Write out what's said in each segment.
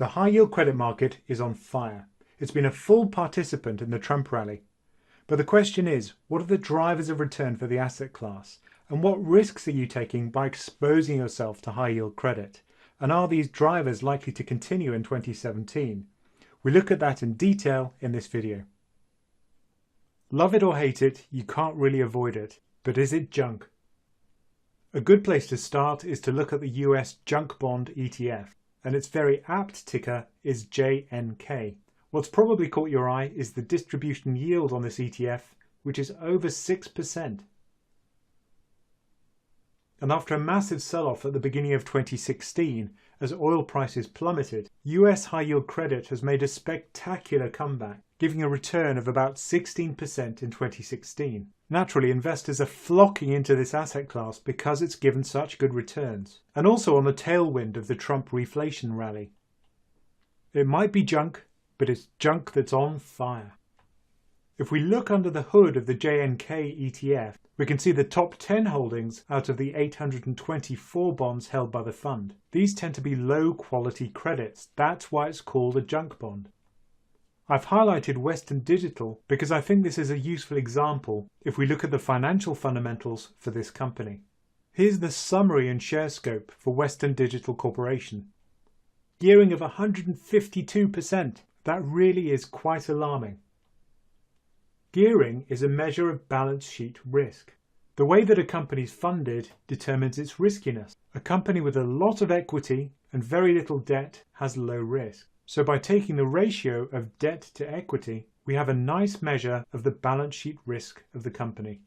The high yield credit market is on fire. It's been a full participant in the Trump rally. But the question is, what are the drivers of return for the asset class? And what risks are you taking by exposing yourself to high yield credit? And are these drivers likely to continue in 2017? We look at that in detail in this video. Love it or hate it, you can't really avoid it. But is it junk? A good place to start is to look at the US Junk Bond ETF, and its very apt ticker is JNK. What's probably caught your eye is the distribution yield on this ETF, which is over 6%. And after a massive sell-off at the beginning of 2016, as oil prices plummeted, US high-yield credit has made a spectacular comeback, giving a return of about 16% in 2016. Naturally, investors are flocking into this asset class because it's given such good returns, and also on the tailwind of the Trump reflation rally. It might be junk, but it's junk that's on fire. If we look under the hood of the JNK ETF, we can see the top 10 holdings out of the 824 bonds held by the fund. These tend to be low quality credits. That's why it's called a junk bond. I've highlighted Western Digital because I think this is a useful example if we look at the financial fundamentals for this company. Here's the summary and share scope for Western Digital Corporation. Gearing of 152%. That really is quite alarming. Gearing is a measure of balance sheet risk. The way that a company is funded determines its riskiness. A company with a lot of equity and very little debt has low risk. So by taking the ratio of debt to equity, we have a nice measure of the balance sheet risk of the company.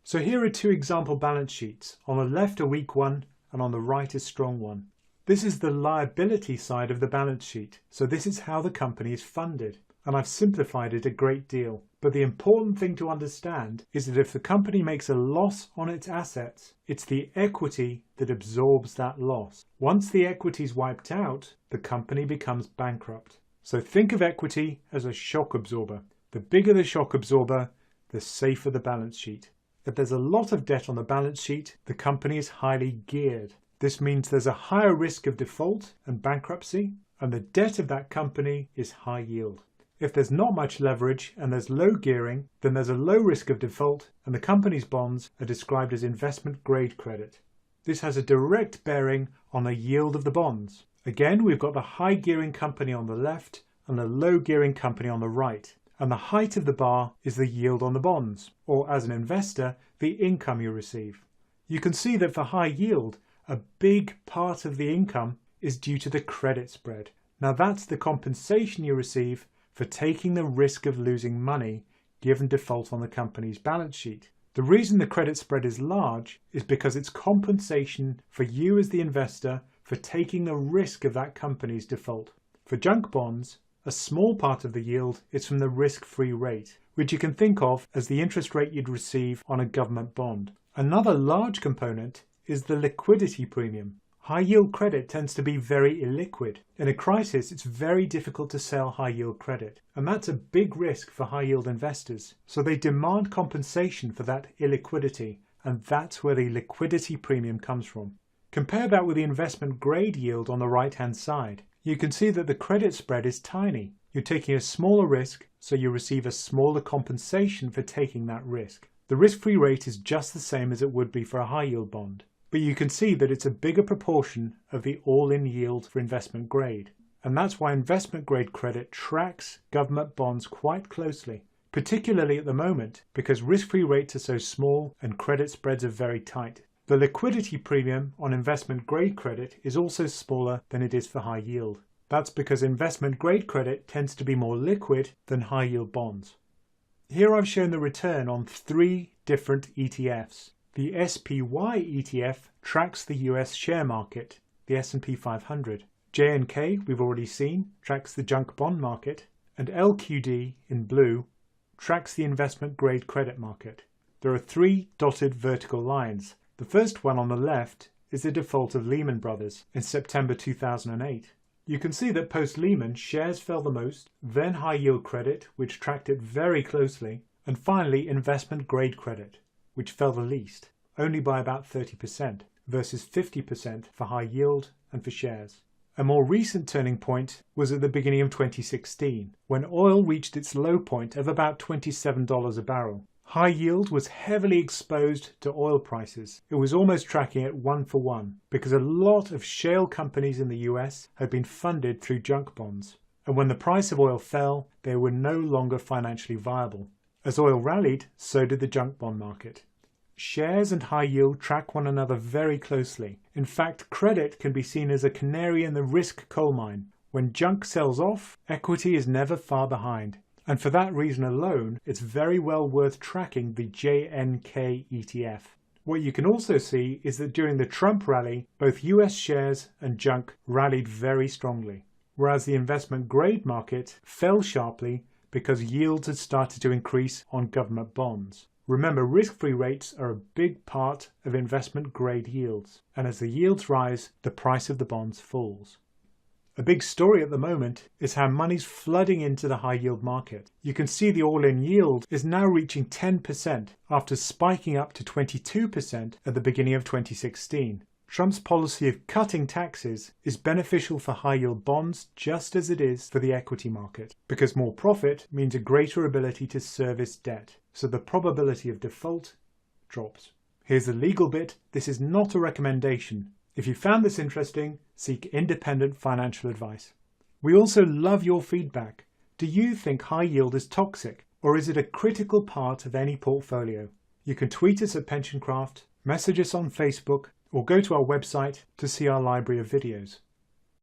So here are two example balance sheets. On the left a weak one and on the right a strong one. This is the liability side of the balance sheet. So this is how the company is funded. And I've simplified it a great deal. But the important thing to understand is that if the company makes a loss on its assets, it's the equity that absorbs that loss. Once the equity is wiped out, the company becomes bankrupt. So think of equity as a shock absorber. The bigger the shock absorber, the safer the balance sheet. If there's a lot of debt on the balance sheet, the company is highly geared. This means there's a higher risk of default and bankruptcy, and the debt of that company is high yield. If there's not much leverage and there's low gearing, then there's a low risk of default and the company's bonds are described as investment grade credit. This has a direct bearing on the yield of the bonds. Again, we've got the high gearing company on the left and the low gearing company on the right. And the height of the bar is the yield on the bonds, or as an investor, the income you receive. You can see that for high yield, a big part of the income is due to the credit spread. Now that's the compensation you receive for taking the risk of losing money given default on the company's balance sheet. The reason the credit spread is large is because it's compensation for you as the investor for taking the risk of that company's default. For junk bonds, a small part of the yield is from the risk-free rate, which you can think of as the interest rate you'd receive on a government bond. Another large component is the liquidity premium. High-yield credit tends to be very illiquid. In a crisis, it's very difficult to sell high-yield credit, and that's a big risk for high-yield investors. So they demand compensation for that illiquidity, and that's where the liquidity premium comes from. Compare that with the investment grade yield on the right-hand side. You can see that the credit spread is tiny. You're taking a smaller risk, so you receive a smaller compensation for taking that risk. The risk-free rate is just the same as it would be for a high-yield bond. But you can see that it's a bigger proportion of the all-in yield for investment grade. And that's why investment grade credit tracks government bonds quite closely, particularly at the moment because risk-free rates are so small and credit spreads are very tight. The liquidity premium on investment grade credit is also smaller than it is for high yield. That's because investment grade credit tends to be more liquid than high yield bonds. Here I've shown the return on 3 different ETFs. The SPY ETF tracks the US share market, the S&P 500. JNK, we've already seen, tracks the junk bond market, and LQD in blue tracks the investment grade credit market. There are 3 dotted vertical lines. The first one on the left is the default of Lehman Brothers in September 2008. You can see that post-Lehman, shares fell the most, then high yield credit, which tracked it very closely, and finally investment grade credit, which fell the least, only by about 30%, versus 50% for high yield and for shares. A more recent turning point was at the beginning of 2016, when oil reached its low point of about $27 a barrel. High yield was heavily exposed to oil prices. It was almost tracking at 1-for-1 because a lot of shale companies in the US had been funded through junk bonds. And when the price of oil fell, they were no longer financially viable. As oil rallied, so did the junk bond market. Shares and high yield track one another very closely. In fact, credit can be seen as a canary in the risk coal mine. When junk sells off, equity is never far behind. And for that reason alone, it's very well worth tracking the JNK ETF. What you can also see is that during the Trump rally, both US shares and junk rallied very strongly, whereas the investment grade market fell sharply because yields had started to increase on government bonds. Remember, risk-free rates are a big part of investment grade yields, and as the yields rise, the price of the bonds falls. A big story at the moment is how money's flooding into the high yield market. You can see the all-in yield is now reaching 10% after spiking up to 22% at the beginning of 2016. Trump's policy of cutting taxes is beneficial for high yield bonds just as it is for the equity market, because more profit means a greater ability to service debt, so the probability of default drops. Here's the legal bit. This is not a recommendation. If you found this interesting, seek independent financial advice. We also love your feedback. Do you think high yield is toxic, or is it a critical part of any portfolio? You can tweet us at PensionCraft, message us on Facebook, or go to our website to see our library of videos.